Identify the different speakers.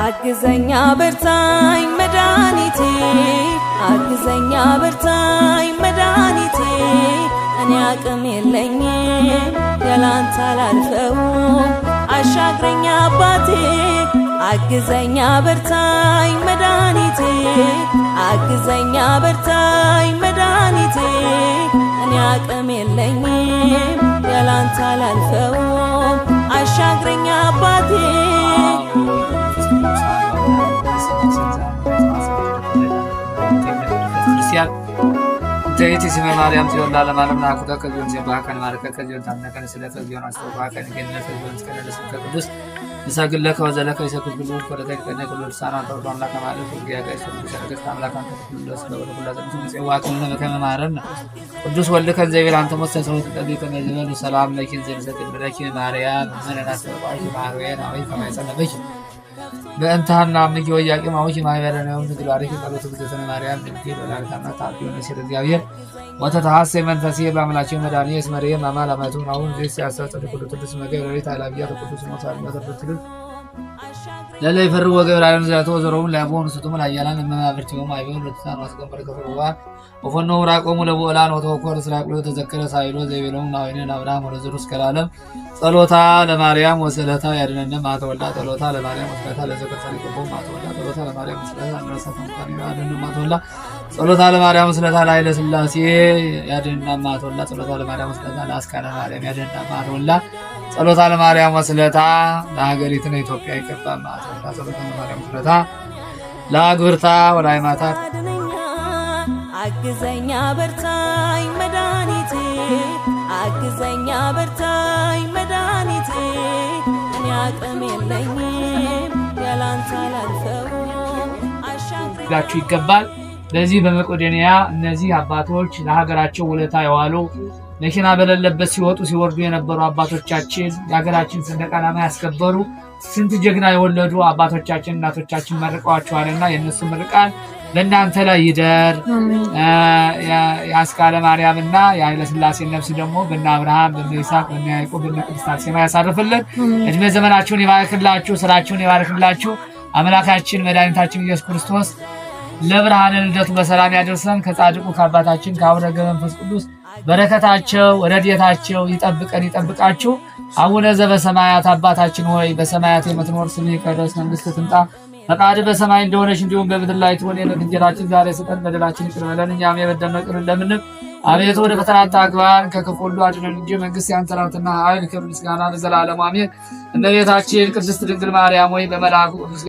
Speaker 1: አግዘኛ በርታኝ መድኃኒቴ አግዘኛ በርታኝ መድኃኒቴ እኔ አቅም የለኝም ያላንተ አላልፈውም አሻግረኝ አባቴ አግዘኛ በርታኝ መድኃኒቴ አግዘኛ በርታኝ መድኃኒቴ እኔ አቅም የለኝም ያላንተ አላልፈውም አሻግረኝ አባቴ
Speaker 2: ተይቲ ስመ ማርያም ጽዮን ለዓለም ዓለም ናኩተ ከዚዮን ዘባህ ከን ማርከ ከዚዮን ታነከ ስለከ ዚዮን አስተውቃ ከን ገነተ ዚዮን ከነለ ስከ ቅዱስ ንሳግለከ ወዘለከ ይሰኩት ሁሉ ወደታይ ከነ ሁሉ ሳና ተወዶ አምላክ ማለት ወዲያ ጋር ይሰኩት ሰርከስ አምላክ አንተ ሁሉ ስለወደ ሁሉ ዘንቱ ጽዋከን ለከመ ማረን ቅዱስ ወልከ ዘይብል አንተ መሰሰው ተጠቢተ ነዘሉ ሰላም ለኪን ዘንሰት ብለኪ ማርያም መነና ተባይ ማርያም አይ ከማይሰነበች በእንታና ምጊ ወያቂ ማውሽ ማይበረነው ንግዱ አሪፍ ጸሎት ግዘተነ ማርያም ድንቂ ወላዲተ ታቢው ነሲር እግዚአብሔር ወተተሐሰ መንፈሴ በአምላኬ መድኃኒየ መርየም አማላ ማቱ ነው እንዴስ ያሳጸደ ሁሉ ቅዱስ መገረሪት አላቢያ ቅዱስ ሞታል መተፈትሉ ለላይ ፈር ወገብራዩን ዘያቶ ዘሮም ለቦን ስቱም ላያላን መማብርቲው ማይበል ለተሳን ማስቀመር ከፈሩዋ ወፈኖ ራቆሙ ለቦላን ወተወኮር ስራቅሎ ተዘከረ ሳይሎ ዘይቤሎም ናዊነን አብርሃም ወደ ዘሩስ ከላለም ጸሎታ ለማርያም ወሰለታ ያድነነ ማተወላ ጸሎታ ለማርያም ወሰለታ ለዘከርታ ሊቆም ማተወላ ጸሎታ ለማርያም ወሰለታ ነሰፈን ያድነነ ማተወላ ጸሎታ ለማርያም ወሰለታ ላይለ ስላሴ ያድነነ ማተወላ ጸሎታ ለማርያም ወሰለታ ለአስካለ ማርያም ያድነነ ማተወላ ጸሎታ ለማርያም ወሰለታ ለሀገሪቱን ኢትዮጵያ ይቀባ ማተወላ ጸሎታ ለማርያም ወሰለታ ለአግብርታ ወላይ ማታት
Speaker 1: አግዘኛ በርታኝ መድኃኒቴ አግዘኛ በርታኝ መድኃኒቴ እኔ አቅም የለኝም ያላንተ አላልፈውም
Speaker 2: አሻግረኝ ይገባል። ለዚህ በመቄዶንያ እነዚህ አባቶች ለሀገራቸው ውለታ የዋሉ መኪና በሌለበት ሲወጡ ሲወርዱ የነበሩ አባቶቻችን የሀገራችን ሰንደቅ ዓላማ ያስከበሩ ስንት ጀግና የወለዱ አባቶቻችን እናቶቻችን መርቀዋቸዋልና የነሱ ምርቃን ለእናንተ ላይ ይደር። የአስካለ ማርያምና የኃይለ ሥላሴ ነፍስ ደግሞ በእነ አብርሃም በእነ ይስሐቅ በእነ ያዕቆብ በእነ ቅድስት አርሴማ ያሳርፍልን። እድሜ ዘመናችሁን ይባርክላችሁ፣ ስራችሁን ይባርክላችሁ። አምላካችን መድኃኒታችን ኢየሱስ ክርስቶስ ለብርሃነ ልደቱ በሰላም ያደርሰን። ከጻድቁ ከአባታችን ከአቡነ ገብረ መንፈስ ቅዱስ በረከታቸው ረድኤታቸው ይጠብቀን ይጠብቃችሁ። አቡነ ዘበሰማያት አባታችን ሆይ በሰማያት የምትኖር ስምህ ይቀደስ፣ መንግስትህ ትምጣ፣ ፈቃድህ በሰማይ እንደሆነች እንዲሁም በምድር ላይ ትሁን። የዕለት እንጀራችንን ዛሬ ስጠን፣ በደላችንን ይቅር በለን እኛም የበደልነውን ይቅር እንደምንል። አቤቱ ወደ ፈተና አታግባን ከክፉ ሁሉ አድነን እንጂ መንግስት ያንተ ናትና ኃይል፣ ክብር፣ ምስጋና ለዘላለሙ አሜን። እመቤታችን ቅድስት ድንግል ማርያም ሆይ በመልአኩ